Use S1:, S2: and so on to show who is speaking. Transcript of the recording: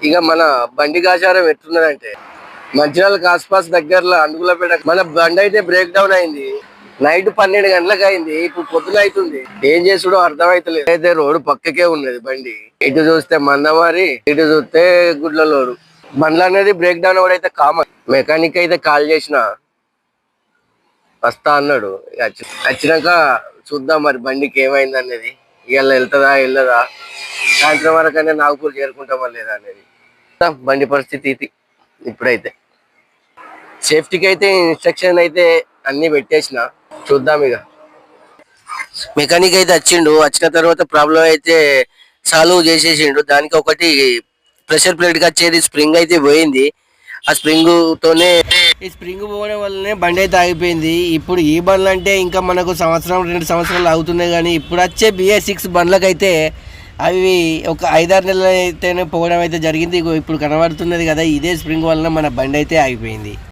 S1: ఇక మన బండి కాచారం ఎట్లున్నదంటే మంచిర్యాలకు ఆస్పాస్ దగ్గరలో అనుగులపేట మన బండి అయితే బ్రేక్ డౌన్ అయింది. నైట్ 12 గంటలకు అయింది. ఇప్పుడు పొద్దున అవుతుంది. ఏం చేసుడో అర్థమైతలేదు. అయితే రోడ్డు పక్కకే ఉన్నది బండి. ఇటు చూస్తే మందమారి, ఇటు చూస్తే గుడ్లలోరు. బండ్లు అనేది బ్రేక్ డౌన్ కూడా అయితే కామన్. మెకానిక్ అయితే కాల్ చేసిన వస్తా అన్నాడు. వచ్చినాక చూద్దాం మరి బండికి ఏమైంది అనేది. ఇవాళ వెళ్తుందా వెళ్ళదా, సాయంత్రం వరకనే నాగపూర్ చేరుకుంటామా లేదా అనేది. బండి పరిస్థితి ఇది ఇప్పుడైతే. సేఫ్టీకి అయితే ఇన్స్ట్రక్షన్ అయితే అన్ని పెట్టేసిన, చూద్దాం ఇక. మెకానిక్ అయితే వచ్చిండు. వచ్చిన తర్వాత ప్రాబ్లం అయితే సాల్వ్ చేసేసిండు. దానికి ఒకటి ప్రెషర్ ప్లేట్ కి వచ్చేది స్ప్రింగ్ అయితే పోయింది. ఆ స్ప్రింగ్ తోనే ఈ స్ప్రింగ్ పోవడం వల్లనే బండి అయితే ఆగిపోయింది. ఇప్పుడు ఈ బండ్లు అంటే ఇంకా మనకు 2 సంవత్సరాలు అవుతున్నాయి, కానీ ఇప్పుడు వచ్చే BS6 బండ్లకైతే అవి ఒక 5-6 నెలలు అయితేనే పోవడం అయితే జరిగింది. ఇప్పుడు కనబడుతున్నది కదా, ఇదే స్ప్రింగ్ వలన మన బండి అయితే ఆగిపోయింది.